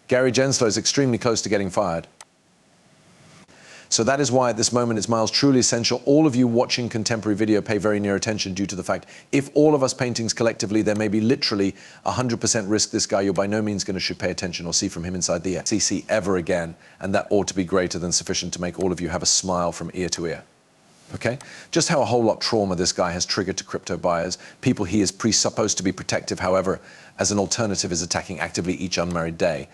Gary Gensler is extremely close to getting fired. So that is why at this moment it's Miles truly essential. All of you watching contemporary video pay very near attention due to the fact if all of us paintings collectively, there may be literally 100% risk this guy you're by no means going to should pay attention or see from him inside the SEC ever again. And that ought to be greater than sufficient to make all of you have a smile from ear to ear. Okay? Just how a whole lot trauma this guy has triggered to crypto buyers, people he is presupposed to be protective, however, as an alternative is attacking actively each unmarried day.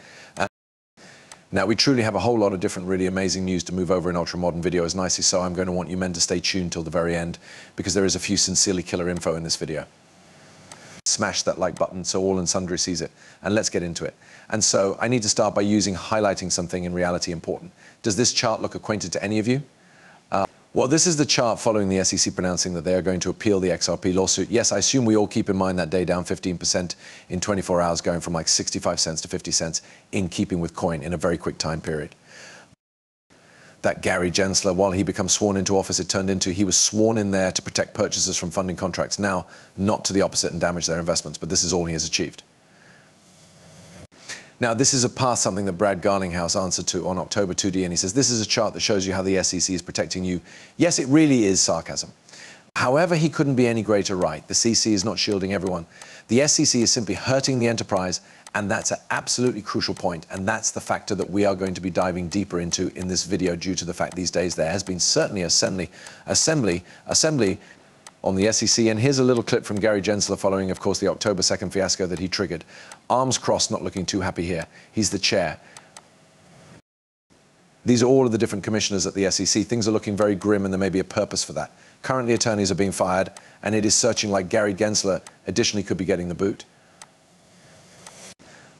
Now, we truly have a whole lot of different really amazing news to move over in ultra-modern video as nicely so. I'm going to want you men to stay tuned till the very end because there is a few sincerely killer info in this video. Smash that like button so all and sundry sees it, and let's get into it. And so I need to start by highlighting something in reality important. Does this chart look acquainted to any of you? Well, this is the chart following the SEC pronouncing that they are going to appeal the XRP lawsuit. Yes, I assume we all keep in mind that day down 15% in 24 hours, going from like 65 cents to 50 cents in keeping with coin in a very quick time period. That Gary Gensler, while he becomes sworn into office, it turned into he was sworn in there to protect purchasers from funding contracts. Now, not to the opposite and damage their investments, but this is all he has achieved. Now, this is past something that Brad Garlinghouse answered to on October 2D, and he says, this is a chart that shows you how the SEC is protecting you. Yes, it really is sarcasm. However, he couldn't be any greater right. The CC is not shielding everyone. The SEC is simply hurting the enterprise, and that's an absolutely crucial point, and that's the factor that we are going to be diving deeper into in this video due to the fact these days there has been certainly assembly on the SEC. And here's a little clip from Gary Gensler following, of course, the October 2nd fiasco that he triggered. Arms crossed, not looking too happy here. He's the chair. These are all of the different commissioners at the SEC. Things are looking very grim, and there may be a purpose for that. Currently, attorneys are being fired, and it is searching like Gary Gensler additionally could be getting the boot.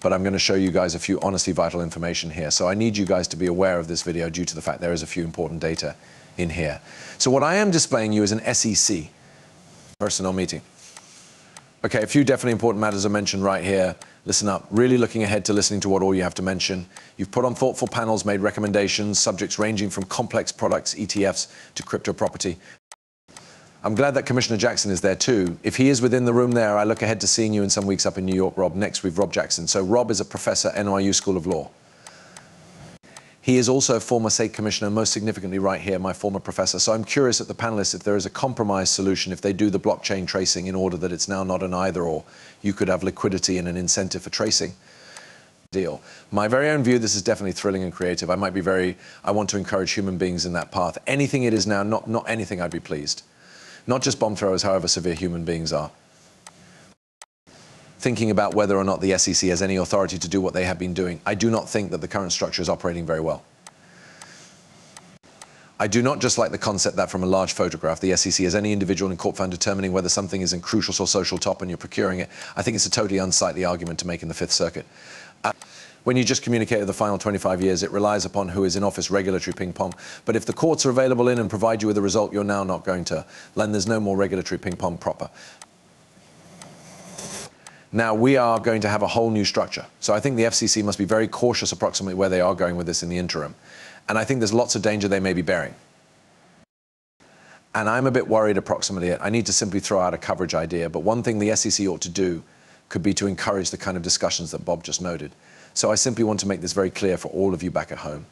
But I'm going to show you guys a few honestly vital information here. So I need you guys to be aware of this video due to the fact there is a few important data in here. So what I am displaying you is an SEC personnel meeting. Okay, a few definitely important matters are mentioned right here. Listen up, really looking ahead to listening to what all you have to mention. You've put on thoughtful panels, made recommendations, subjects ranging from complex products, ETFs, to crypto property. I'm glad that Commissioner Jackson is there too. If he is within the room there, I look ahead to seeing you in some weeks up in New York, Rob. Next, we've Rob Jackson. So Rob is a professor at NYU School of Law. He is also a former state commissioner, most significantly right here, my former professor. So I'm curious at the panelists if there is a compromise solution, if they do the blockchain tracing in order that it's now not an either or. You could have liquidity and an incentive for tracing. Deal. My very own view, this is definitely thrilling and creative. I want to encourage human beings in that path. Anything it is now, not anything, I'd be pleased. Not just bomb throwers, however severe human beings are. Thinking about whether or not the SEC has any authority to do what they have been doing, I do not think that the current structure is operating very well. I do not just like the concept that from a large photograph, the SEC has any individual in court found determining whether something is in crucial or social top and you're procuring it. I think it's a totally unsightly argument to make in the Fifth Circuit. When you just communicate the final 25 years, it relies upon who is in office regulatory ping pong. But if the courts are available in and provide you with a result, you're now not going to, then there's no more regulatory ping pong proper. Now, we are going to have a whole new structure. So I think the FCC must be very cautious approximately where they are going with this in the interim. And I think there's lots of danger they may be bearing. And I'm a bit worried approximately. I need to simply throw out a coverage idea. But one thing the SEC ought to do could be to encourage the kind of discussions that Bob just noted. So I simply want to make this very clear for all of you back at home.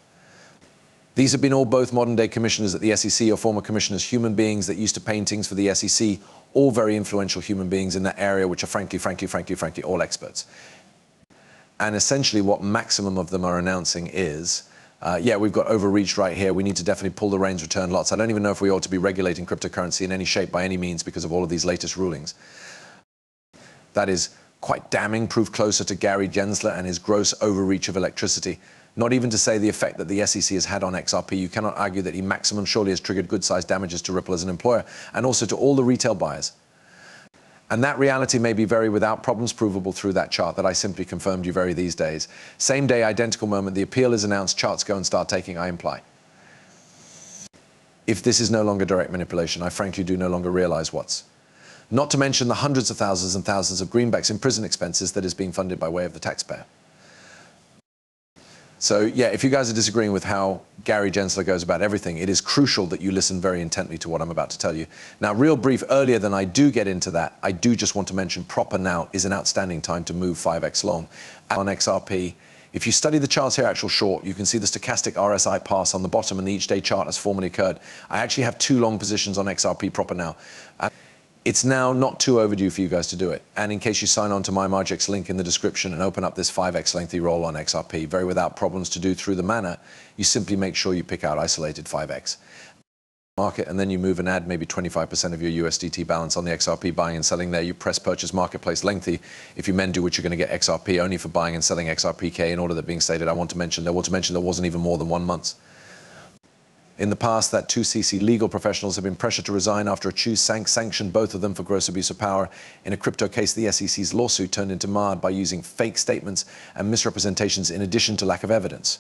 These have been all both modern-day commissioners at the SEC or former commissioners, human beings that used to paintings for the SEC, all very influential human beings in that area, which are frankly, all experts. And essentially what maximum of them are announcing is, yeah, we've got overreached right here. We need to definitely pull the reins, return lots. I don't even know if we ought to be regulating cryptocurrency in any shape by any means because of all of these latest rulings. That is quite damning proof closer to Gary Gensler and his gross overreach of electricity. Not even to say the effect that the SEC has had on XRP. You cannot argue that he maximum surely has triggered good-sized damages to Ripple as an employer and also to all the retail buyers. And that reality may be very without problems provable through that chart that I simply confirmed you very these days. Same day, identical moment, the appeal is announced, charts go and start taking, I imply. If this is no longer direct manipulation, I frankly do no longer realize what's. Not to mention the hundreds of thousands and thousands of greenbacks in prison expenses that is being funded by way of the taxpayer. So yeah, if you guys are disagreeing with how Gary Gensler goes about everything, it is crucial that you listen very intently to what I'm about to tell you. Now, real brief, earlier than I do get into that, I do just want to mention proper now is an outstanding time to move 5x long. On XRP, If you study the charts here, actual short, you can see the stochastic RSI pass on the bottom and the each day chart has formally occurred. I actually have 2 long positions on XRP proper now. It's now not too overdue for you guys to do it. And in case you sign on to my Margex link in the description and open up this 5x lengthy roll on XRP, very without problems to do through the mana, you simply make sure you pick out isolated 5x. Market, and then you move and add maybe 25% of your USDT balance on the XRP buying and selling there. You press purchase marketplace lengthy. If you men do what you're going to get XRP only for buying and selling XRPK in order that being stated, I want to mention there wasn't even more than 1 month. In the past, that 2 CC legal professionals have been pressured to resign after a Us.Thankx sanctioned both of them for gross abuse of power. In a crypto case, the SEC's lawsuit turned into marred by using fake statements and misrepresentations in addition to lack of evidence.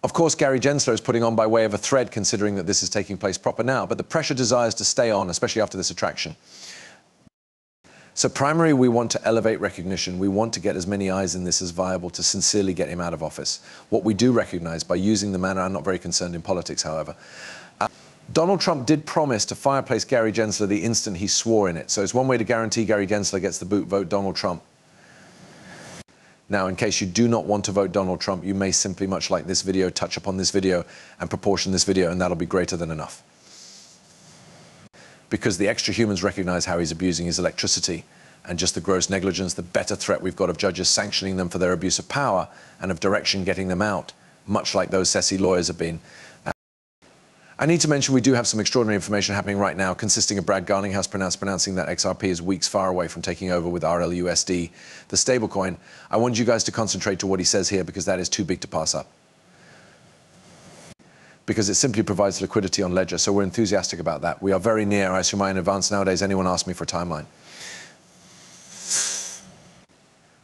Of course, Gary Gensler is putting on by way of a thread, considering that this is taking place proper now, but the pressure desires to stay on, especially after this attraction. So primarily, we want to elevate recognition. We want to get as many eyes in this as viable to sincerely get him out of office. What we do recognize by using the manner, I'm not very concerned in politics, however. Donald Trump did promise to fireplace Gary Gensler the instant he swore in it. So it's one way to guarantee Gary Gensler gets the boot, vote Donald Trump. Now, in case you do not want to vote Donald Trump, you may simply, much like this video, touch upon this video and proportion this video, and that'll be greater than enough. Because the extra humans recognize how he's abusing his electricity and just the gross negligence, the better threat we've got of judges sanctioning them for their abuse of power and of direction getting them out, much like those sassy lawyers have been. I need to mention we do have some extraordinary information happening right now, consisting of Brad Garlinghouse pronouncing that XRP is weeks far away from taking over with RLUSD, the stablecoin. I want you guys to concentrate to what he says here, because that is too big to pass up. Because it simply provides liquidity on Ledger, so we're enthusiastic about that. We are very near. I assume in advance nowadays anyone asks me for a timeline.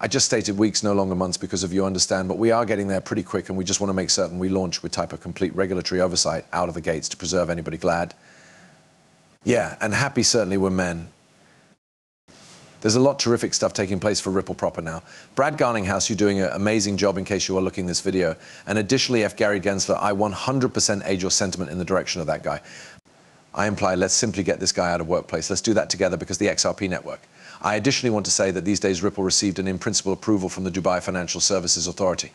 I just stated weeks, no longer months, because of you understand, but we are getting there pretty quick, and we just want to make certain we launch with type of complete regulatory oversight out of the gates to preserve anybody glad. Yeah, and happy certainly we're men. There's a lot of terrific stuff taking place for Ripple proper now. Brad Garlinghouse, you're doing an amazing job in case you are looking this video. And additionally, Gary Gensler, I 100% aid your sentiment in the direction of that guy. I imply, let's simply get this guy out of workplace. Let's do that together, because the XRP network. I additionally want to say that these days Ripple received an in-principle approval from the Dubai Financial Services Authority.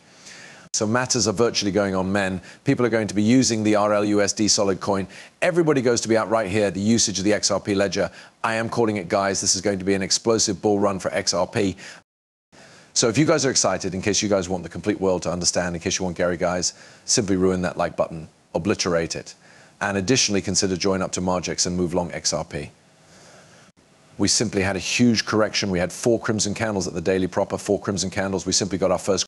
So matters are virtually going on, men. People are going to be using the RLUSD solid coin. Everybody goes to be out right here, the usage of the XRP ledger. I am calling it, guys, this is going to be an explosive bull run for XRP. So if you guys are excited, in case you guys want the complete world to understand, in case you want Gary, guys, simply ruin that like button, obliterate it. And additionally, consider join up to Margex and move long XRP. We simply had a huge correction. We had 4 crimson candles at the daily proper, 4 crimson candles. We simply got our first